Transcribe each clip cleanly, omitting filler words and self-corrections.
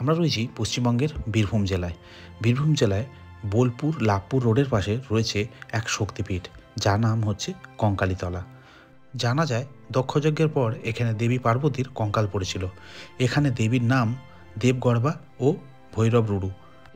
আমরা রয়েছি পশ্চিমবঙ্গের বীরভূম জেলায়। বীরভূম জেলায় বোলপুর লাভপুর রোডের পাশে রয়েছে এক শক্তিপীঠ, যার নাম হচ্ছে কঙ্কালীতলা। জানা যায় দক্ষযজ্ঞের পর এখানে দেবী পার্বতীর কঙ্কাল পড়েছিল। এখানে দেবীর নাম দেবগর্ভা ও ভৈরব রুরু।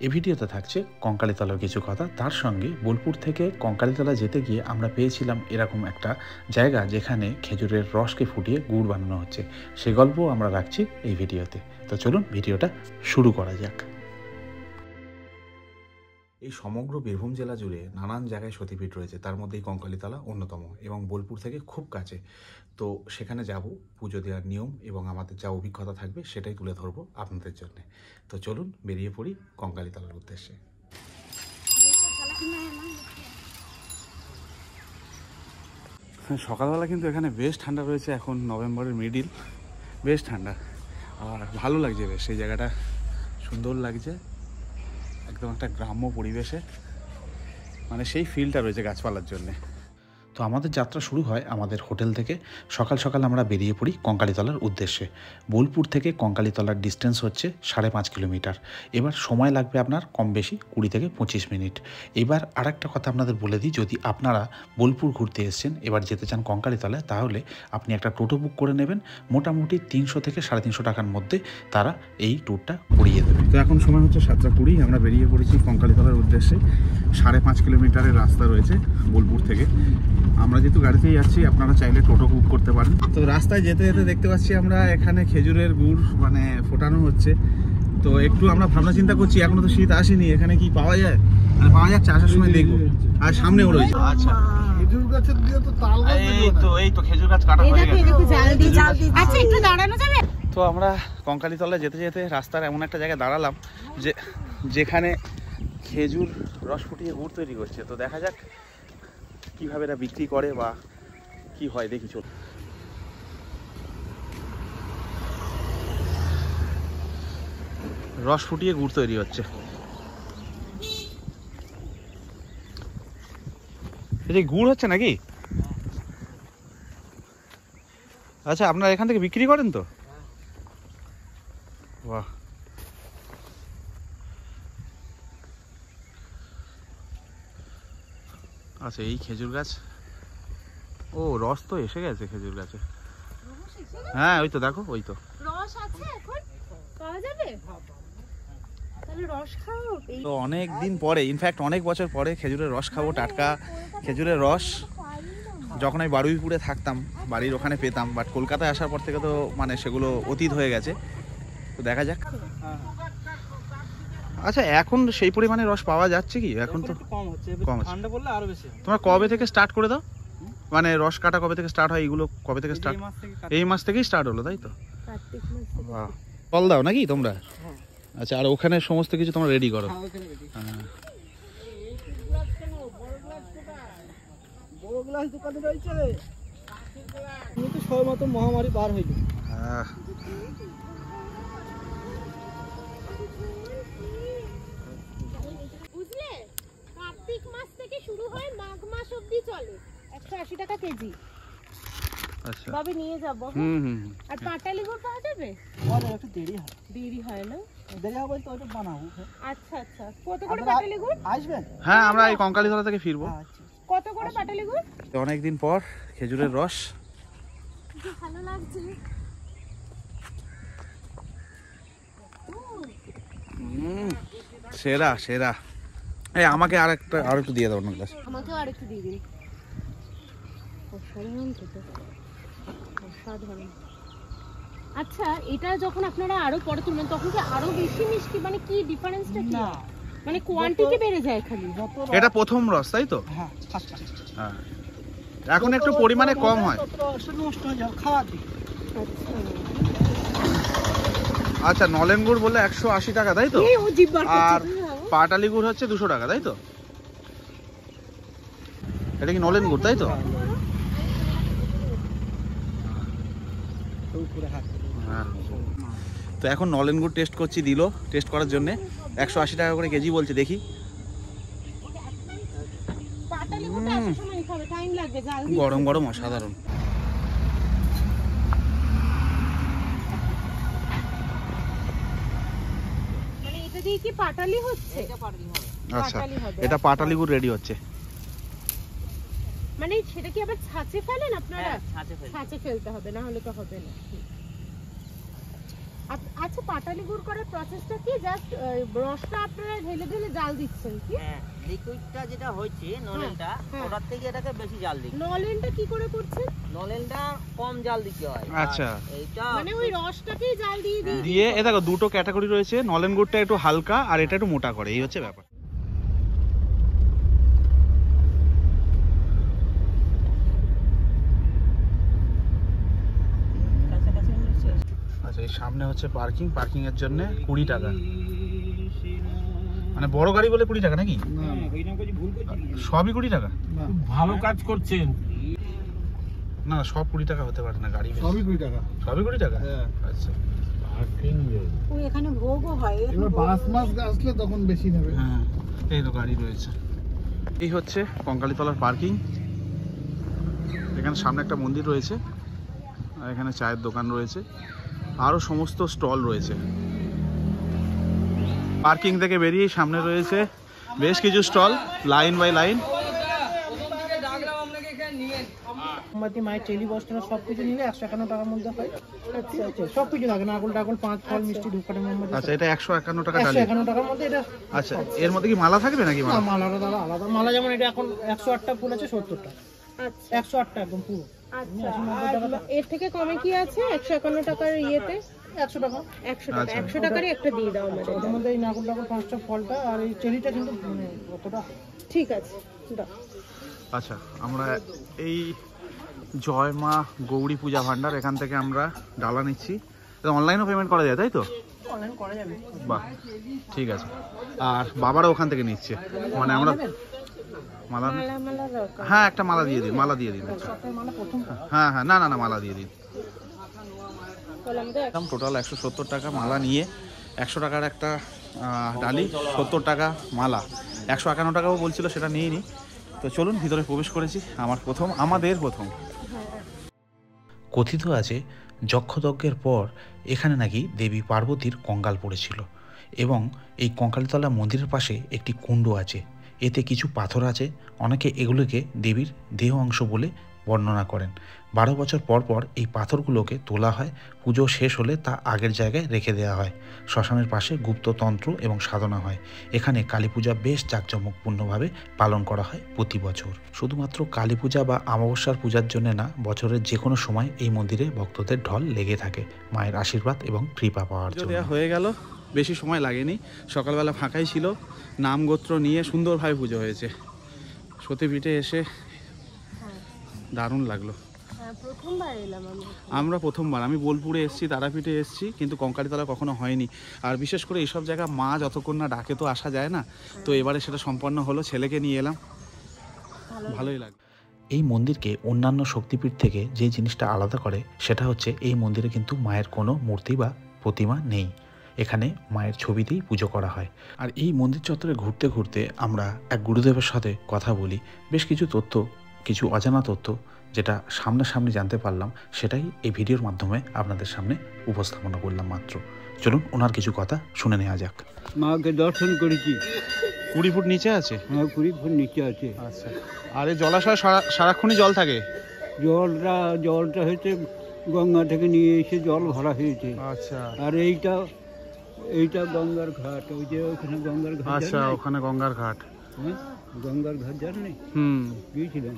এই ভিডিওতে থাকছে কঙ্কালীতলার কিছু কথা, তার সঙ্গে বোলপুর থেকে কঙ্কালীতলা যেতে গিয়ে আমরা পেয়েছিলাম এরকম একটা জায়গা যেখানে খেজুরের রসকে ফুটিয়ে গুড় বানানো হচ্ছে। সে গল্পও আমরা রাখছি এই ভিডিওতে। তো চলুন ভিডিওটা শুরু করা যাক। এই সমগ্র বীরভূম জেলা জুড়ে নানান জায়গায় সতীপীঠ রয়েছে, তার মধ্যে এই কঙ্কালীতলা অন্যতম এবং বোলপুর থেকে খুব কাছে। তো সেখানে যাব, পুজো দেওয়ার নিয়ম এবং আমাদের যা অভিজ্ঞতা থাকবে সেটাই তুলে ধরবো আপনাদের জন্য। তো চলুন বেরিয়ে পড়ি কঙ্কালীতলার উদ্দেশ্যে। সকালবেলা কিন্তু এখানে বেশ ঠান্ডা রয়েছে, এখন নভেম্বরের মিডিল, বেশ ঠান্ডা আর ভালো লাগছে বেশ। সেই জায়গাটা সুন্দর লাগছে, একদম একটা গ্রাম্য পরিবেশে, মানে সেই ফিলটা রয়েছে গাছপালার জন্যে। তো আমাদের যাত্রা শুরু হয় আমাদের হোটেল থেকে। সকাল সকাল আমরা বেরিয়ে পড়ি কঙ্কালীতলার উদ্দেশ্যে। বোলপুর থেকে কঙ্কালীতলার ডিস্টেন্স হচ্ছে 5.5 কিলোমিটার। এবার সময় লাগবে আপনার কম বেশি 20 থেকে 25 মিনিট। এবার আর একটা কথা আপনাদের বলে দিই, যদি আপনারা বোলপুর ঘুরতে এসেছেন এবার যেতে চান কঙ্কালীতলায়, তাহলে আপনি একটা টোটো বুক করে নেবেন। মোটামুটি 300 থেকে 350 টাকার মধ্যে তারা এই ট্যুরটা করিয়ে দেবে। তো এখন সময় হচ্ছে 7:20, আমরা বেরিয়ে পড়েছি কঙ্কালীতলার উদ্দেশ্যে। 5.5 কিলোমিটারের রাস্তা রয়েছে বোলপুর থেকে। আমরা যেহেতু গাড়িতেই যাচ্ছি, আপনারা চাইলে টোটো বুক করতে পারেন। তো রাস্তায় যেতে যেতে দেখতে পাচ্ছি আমরা এখানে খেজুরের গুড় মানে ফোটানো হচ্ছে। তো একটু আমরা ভাবনা চিন্তা করছি, এখনো তো শীত আসেনি, এখানে কি পাওয়া যায়, মানে পাওয়া যাচ্ছে, আসার সময় দেখবো। আর সামনেও রয়েছে আচ্ছা খেজুর গাছের দিয়ে তো তাল গাছ, এই তো খেজুর গাছ কাটা হয়ে গেছে। আচ্ছা একটু দাঁড়ানো যাবে? তো আমরা কঙ্কালীতলায় যেতে যেতে রাস্তার এমন একটা জায়গায় দাঁড়ালাম যেখানে খেজুর রস ফুটিয়ে গুড় তৈরি করছে। তো দেখা যাক কিভাবে এটা বিক্রি করে বা কি হয়, দেখি। চল, রস ফুটিয়ে গুড় তৈরি হচ্ছে। এটা গুড় হচ্ছে নাকি? আচ্ছা, আপনারা এখান থেকে বিক্রি করেন তো? বাহ, আচ্ছা এই খেজুর গাছ, ও রস তো এসে গেছে খেজুর গাছে। হ্যাঁ ওই তো দেখো, ওই তো রস আছে, এখন পাওয়া যাবে, তাহলে রস খাবো। তো অনেক দিন পরে, ইনফ্যাক্ট অনেক বছর পরে খেজুরের রস খাবো, টাটকা খেজুরের রস। যখন আমি বারুইপুরে থাকতাম, বাড়ির ওখানে পেতাম, বাট কলকাতায় আসার পর থেকে তো মানে সেগুলো অতীত হয়ে গেছে। তো দেখা যাক। আচ্ছা এখন সেই পরিমাণে রস পাওয়া যাচ্ছে কি? এখন তো কম হচ্ছে, ঠান্ডা পড়লে আরো বেশি। তোমরা কবে থেকে স্টার্ট করে দাও, মানে রস কাটা কবে থেকে স্টার্ট হয়? এগুলো কবে থেকে স্টার্ট? এই মাস থেকেই স্টার্ট হলো, তাই তো? ফল দাও নাকি তোমরা? আচ্ছা, আর ওখানে সমস্ত কিছু তোমরা রেডি করো? হ্যাঁ, বড় গ্লাস দোকানে রয়েছে, তুমি তো সব মতো মহামারী পার হইল। হ্যাঁ, বুঝলে, কার্তিক মাস থেকে শুরু হয়, মাঘ মাস অবধি চলে। 180 টাকা কেজি। আচ্ছা তবে নিয়ে যাবো। আর পাটালি গুড় পাওয়া যাবে? একটু দেরি হয় না? দেরি হবে তো ওটা বানাবো। আচ্ছা আচ্ছা, কত করে পাটালি গুড়? আসবেন? হ্যাঁ, আমরা এই কঙ্কালীতলা থেকে ফিরবো। আচ্ছা, কত করে পাটালি গুড়? অনেকদিন পর খেজুরের রস, কি ভালো লাগছে। সেরা সেরা। এই আমাকে আর একটু দিয়ে দাও না গ্লাস। আমাকেও আর একটু দিয়ে দিন। অসাধারণ খেতে, অসাধারণ। আচ্ছা, এটা যখন আপনারা আরো পরে তুলবেন তখন কি আরো বেশি মিষ্টি, মানে কি ডিফারেন্সটা কি? মানে কোয়ান্টিটি বেড়ে যায় খালি? এটা প্রথম রস তাই তো? হ্যাঁ, হ্যাঁ, এখন একটু পরিমাণে কম হয়। নষ্ট হয়ে যাবে খাওয়ার দিকে। আচ্ছা, নলেন গুড় বললে 180 টাকা তাই তো? আর পাটালি গুড় হচ্ছে 200 টাকা তাই তো? এটা কি নলেন গুড় তাই তো? হ্যাঁ। তো এখন নলেন গুড় টেস্ট করছি, দিল টেস্ট করার জন্য। 180 টাকা করে কেজি বলছে, দেখি। গরম গরম অসাধারণ। দিয়ে কি পাটালি হচ্ছে? আচ্ছা, পাটালি হবে। এটা পাটালি গুড় রেডি হচ্ছে। মানে সেটা কি আবার ছাঁচে ফেলেন আপনারা? ছাঁচে ফেলি। ছাঁচে ফেলতে হবে, না হলে তো হবে না। আচ্ছা, পাটালি গুড় করার প্রসেসটা কি? জাস্ট রসটা আপনারা ঢেলে ঢেলে জাল দিচ্ছেন কি? হ্যাঁ, লিকুইডটা যেটা হচ্ছে নলেনটা, হ্যাঁ। ওটার থেকে এটাকে বেশি জাল দিই। নলেনটা কি করে করছেন? নলেনটা কম জাল দিতে হয়। আর আচ্ছা। এইটা মানে ওই রসটাকেই জাল দিয়ে দিই। দিয়ে এ দেখো দুটো ক্যাটাগরি রয়েছে, নলেন গুড়টা একটু হালকা আর এটা একটু মোটা করে, এই হচ্ছে ব্যাপার। কাছাকাছি মিশছে। আচ্ছা, এই সামনে হচ্ছে পার্কিং এর জন্য 20 টাকা, মানে বড় গাড়ি বলে 20 টাকা নাকি? সবই 20 টাকা? ভালো কাজ করছেন। না, সব 20 টাকা হতে পারে না, গাড়ি বেশি। সবই 20 টাকা। সবই 20 টাকা? হ্যাঁ। আচ্ছা। ওই এখানে ভোগও হয়। এবার বাস মাস আসলে তখন বেশি নেবে। হ্যাঁ, এই তো গাড়ি রয়েছে। এই হচ্ছে কঙ্কালীতলার পার্কিং। এখানে সামনে একটা মন্দির রয়েছে, আর এখানে চায়ের দোকান রয়েছে, আরও সমস্ত স্টল রয়েছে। পার্কিং থেকে বেরিয়ে সামনে রয়েছে বেশ কিছু স্টল, লাইন বাই লাইন। মোমবাতি, মায়ের চেলি বস্ত্র সবকিছু নিলে 151 টাকার মধ্যে হয়। আচ্ছা আচ্ছা, সবকিছু থাকে, নারকল টাকল, 5 ফল, মিষ্টি, ধূপকাঠি, মোমবাতি। আচ্ছা, এটা 151 টাকা ডালি। 151 টাকার মধ্যে এটা। আচ্ছা, এর মধ্যে কি মালা থাকবে নাকি? না, মালা? মালাটা দাদা আলাদা। মালা যেমন এটা এখন 108টা ফুল আছে 70 টাকা। আচ্ছা 108টা একদম পুরো। আচ্ছা, আর এর থেকে কমে কি আছে? 151 টাকার ইয়েতে 100 টাকা। 100 টাকা। আচ্ছা। 100 টাকারই একটা দিয়ে দাও আমাদের। এর মধ্যে এই নারকল টাকল 5টা ফলটা আর এই চেরিটা কিন্তু মানে অতটা। ঠিক আছে, দাও। আচ্ছা, আমরা এই জয় মা গৌরী পূজা ভান্ডার, এখান থেকে আমরা ডালা নিচ্ছি। অনলাইনও পেমেন্ট করা যায়, তাই তো? অনলাইন করা যাবে। বাহ, ঠিক আছে। আর বাবারা ওখান থেকে নিচ্ছে, মানে আমরা মালা। মালা দরকার। হ্যাঁ, একটা মালা দিয়ে দিন, মালা দিয়ে দিন একটা। সপ্তাহে মানে প্রথম। হ্যাঁ হ্যাঁ, না না না, মালা দিয়ে দিন। তাহলে আমাদের দাম টোটাল 170 টাকা মালা নিয়ে, 100 টাকার একটা ডালি, 70 টাকা মালা, 151 টাকাও বলছিল, সেটা নিয়ে নিই। তো চলুন ভিতরে প্রবেশ করেছি, আমাদের প্রথম। কথিত আছে যক্ষযজ্ঞের পর এখানে নাকি দেবী পার্বতীর কঙ্কাল পড়েছিল, এবং এই কঙ্কালীতলা মন্দিরের পাশে একটি কুণ্ড আছে, এতে কিছু পাথর আছে। অনেকে এগুলোকে দেবীর দেহ অংশ বলে বর্ণনা করেন। 12 বছর পর পর এই পাথরগুলোকে তোলা হয়, পুজো শেষ হলে তা আগের জায়গায় রেখে দেওয়া হয়। শ্মশানের পাশে গুপ্ততন্ত্র এবং সাধনা হয়। এখানে কালী পূজা বেশ জাঁকজমকপূর্ণভাবে পালন করা হয় প্রতি বছর। শুধুমাত্র কালী পূজা বা অমাবস্যার পূজার জন্য না, বছরের যে কোনো সময় এই মন্দিরে ভক্তদের ঢল লেগে থাকে মায়ের আশীর্বাদ এবং কৃপা পাওয়ার জন্য। দেওয়া হয়ে গেল, বেশি সময় লাগেনি। সকালবেলা ফাঁকাই ছিল, নাম গোত্র নিয়ে সুন্দরভাবে পুজো হয়েছে। সতীপীঠে এসে দারুণ লাগলো। প্রথমবার এলাম আমরা প্রথমবার, আমি বোলপুরে এসেছি, তারাপীঠে এসেছি, কিন্তু কঙ্কালীতলা কখনো হয়নি। আর বিশেষ করে এইসব জায়গা মা যতক্ষণ না ডাকে তো আসা যায় না। তো এবারে সেটা সম্পন্ন হলো, ছেলেকে নিয়ে এলাম, ভালোই লাগলো। এই মন্দিরকে অন্যান্য শক্তিপীঠ থেকে যে জিনিসটা আলাদা করে সেটা হচ্ছে এই মন্দিরে কিন্তু মায়ের কোনো মূর্তি বা প্রতিমা নেই। এখানে মায়ের ছবিতেই পুজো করা হয়। আর এই মন্দির চত্বরে ঘুরতে ঘুরতে আমরা এক গুরুদেবের সাথে কথা বলি। বেশ কিছু তথ্য, কিছু অজানা তথ্য যেটা সামনাসামনি জানতে পারলাম, সেটাই এই ভিডিওর মাধ্যমে আপনাদের সামনে উপস্থাপনা করলাম মাত্র। চলুন ওনার কিছু কথা শুনে নেওয়া যাক। মাকে দর্শন করেছি। 20 ফুট নিচে আছে? হ্যাঁ, 20 ফুট নিচে আছে। আচ্ছা। আর এই জলাশয় সারাক্ষণই জল থাকে? জলটা হচ্ছে গঙ্গা থেকে নিয়ে এসে জল ভরা হয়েছে। আচ্ছা আর এইটা গঙ্গার ঘাট। ওই যে ওখানে গঙ্গার ঘাট। আচ্ছা, ওখানে গঙ্গার ঘাট। হ্যাঁ, গঙ্গার ঘাট জানেন? গিয়েছিলেন?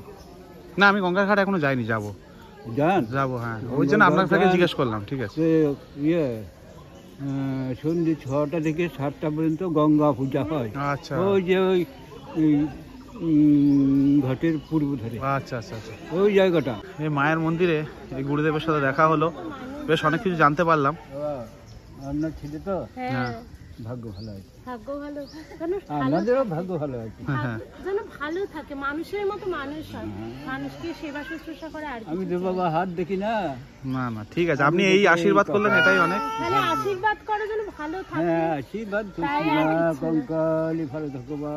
না, আমি গঙ্গার ঘাট এখনো যাইনি, যাবো। যাবো, হ্যাঁ, ওই জন্য আপনার থেকে জিজ্ঞেস করলাম। ঠিক আছে। সন্ধ্যে 6টা থেকে 7টা পর্যন্ত গঙ্গা পূজা হয়। আচ্ছা। ওই যে ওই ঘাটের পূর্ব ধারে। আচ্ছা আচ্ছা আচ্ছা, ওই জায়গাটা। এই মায়ের মন্দিরে এই গুরুদেবের সাথে দেখা হলো, বেশ অনেক কিছু জানতে পারলাম। আপনার ছেলে তো হ্যাঁ, ভাগ্য ভালো আছে। ভাগ্য ভালো, যেন আমাদেরও ভাগ্য ভালো আছে। যেন ভালো থাকে, মানুষের মতো মানুষ হয়, মানুষকে সেবা শুশ্রূষা করে। আর আমি তো বাবা হাত দেখি না। না না, ঠিক আছে, আপনি এই আশীর্বাদ করলেন, এটাই অনেক। তাহলে আশীর্বাদ করে যেন ভালো থাকে। হ্যাঁ, আশীর্বাদ করছি। মা কঙ্কালী ভালো থাকো বা।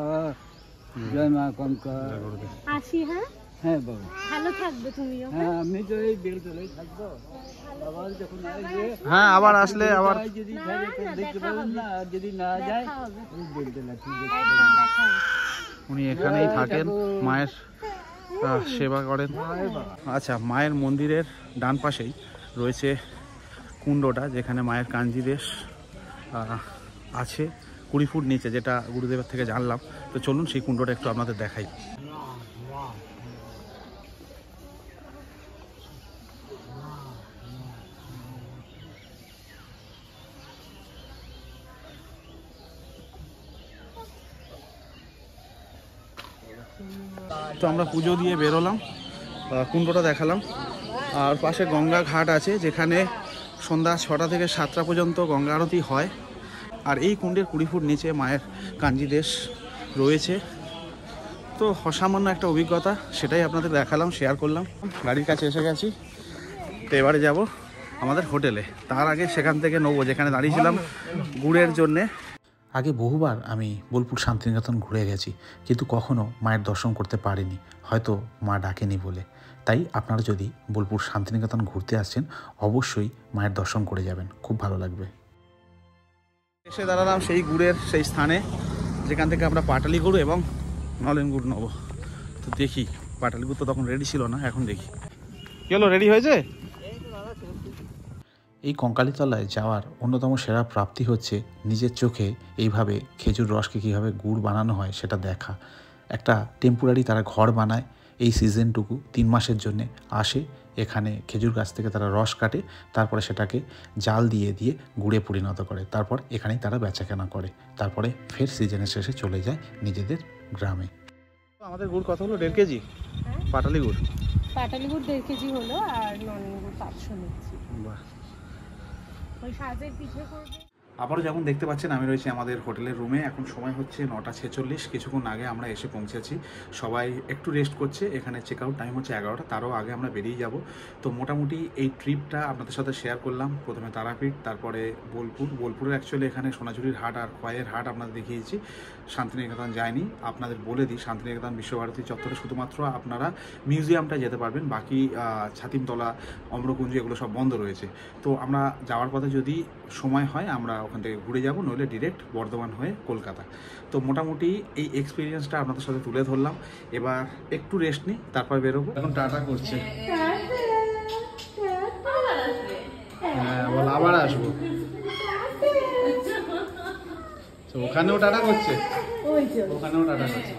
জয় মা কঙ্কাল। আসি। হ্যাঁ হ্যাঁ বাবা, ভালো থাকবে তুমিও। হ্যাঁ আমি তো এই বেলতলায় থাকবো, আবার যখন আসবে হ্যাঁ আবার আসলে আবার যদি থাকে তো দেখতে পাবেন না, আর যদি না যায় দেখা হবে, ওই বেলতলা ঠিক আছে। একদম দেখা হবে। উনি এখানেই থাকেন, মায়ের সেবা করেন। আচ্ছা, মায়ের মন্দিরের ডান পাশেই রয়েছে কুণ্ডটা, যেখানে মায়ের কাঞ্জি বেশ আছে 20 ফুট নিচে, যেটা গুরুদেবের থেকে জানলাম। তো চলুন সেই কুণ্ডটা একটু আপনাদের দেখাই। তো আমরা পুজো দিয়ে বেরোলাম, কুণ্ডটা দেখালাম, আর পাশে গঙ্গা ঘাট আছে, যেখানে সন্ধ্যা 6টা থেকে 7টা পর্যন্ত গঙ্গা আরতি হয়। আর এই কুণ্ডের 20 ফুট নিচে মায়ের কাঞ্জি দেশ রয়েছে। তো অসামান্য একটা অভিজ্ঞতা, সেটাই আপনাদের দেখালাম, শেয়ার করলাম। গাড়ির কাছে এসে গেছি, তো এবারে যাব আমাদের হোটেলে। তার আগে সেখান থেকে নেবো, যেখানে দাঁড়িয়েছিলাম গুড়ের জন্যে। আগে বহুবার আমি বোলপুর শান্তিনিকেতন ঘুরে গেছি, কিন্তু কখনো মায়ের দর্শন করতে পারিনি, হয়তো মা ডাকেনি বলে। তাই আপনারা যদি বোলপুর শান্তিনিকেতন ঘুরতে আসছেন, অবশ্যই মায়ের দর্শন করে যাবেন, খুব ভালো লাগবে। এসে দাঁড়ালাম সেই গুড়ের সেই স্থানে, যেখান থেকে আমরা পাটালি গুড় এবং নলেন গুড় নেবো। তো দেখি, পাটালি গুড় তো তখন রেডি ছিল না, এখন দেখি কি হলো, রেডি হয়েছে। এই কঙ্কালীতলায় যাওয়ার অন্যতম সেরা প্রাপ্তি হচ্ছে নিজের চোখে এইভাবে খেজুর রসকে কীভাবে গুড় বানানো হয় সেটা দেখা। একটা টেম্পোরারি তারা ঘর বানায়, এই সিজনটুকু 3 মাসের জন্যে আসে এখানে, খেজুর গাছ থেকে তারা রস কাটে, তারপরে সেটাকে জাল দিয়ে দিয়ে গুড়ে পরিণত করে, তারপর এখানেই তারা বেচাকেনা করে, তারপরে ফের সিজনের শেষে চলে যায় নিজেদের গ্রামে। আমাদের গুড় কত হলো? 1.5 কেজি পাটালি গুড়। পাটালি গুড় 1.5 কেজি হলো, আর নলেন গুড় 500 নিচ্ছি। বাহ। ওই সাজের পিঠে করবে। আবারও যেমন দেখতে পাচ্ছেন, আমি রয়েছি আমাদের হোটেলের রুমে। এখন সময় হচ্ছে 9টা 46। কিছুক্ষণ আগে আমরা এসে পৌঁছেছি, সবাই একটু রেস্ট করছে। এখানে চেক আউট টাইম হচ্ছে 11টা, তারও আগে আমরা বেরিয়ে যাব। তো মোটামুটি এই ট্রিপটা আপনাদের সাথে শেয়ার করলাম। প্রথমে তারাপীঠ, তারপরে বোলপুরের অ্যাকচুয়ালি এখানে সোনাঝুরির হাট আর খোয়াইয়ের হাট আপনাদের দেখিয়েছি। শান্তিনিকেতন যায়নি। আপনাদের বলে দিই, শান্তিনিকেতন বিশ্বভারতী চত্বরে শুধুমাত্র আপনারা মিউজিয়ামটা যেতে পারবেন, বাকি ছাতিমতলা, অম্রকুঞ্জ এগুলো সব বন্ধ রয়েছে। তো আমরা যাওয়ার পথে যদি সময় হয় আমরা ওখান থেকে ঘুরে যাব, নইলে ডিরেক্ট বর্ধমান হয়ে কলকাতা। তো মোটামুটি এই এক্সপিরিয়েন্সটা আপনাদের সাথে তুলে ধরলাম। এবার একটু রেস্ট নিই, তারপর বেরোবো। এখন টাটা করছে, হ্যাঁ বল আবার আসবো। তো ওখানেও টাটা করছে, ওখানেও টাটা করছে।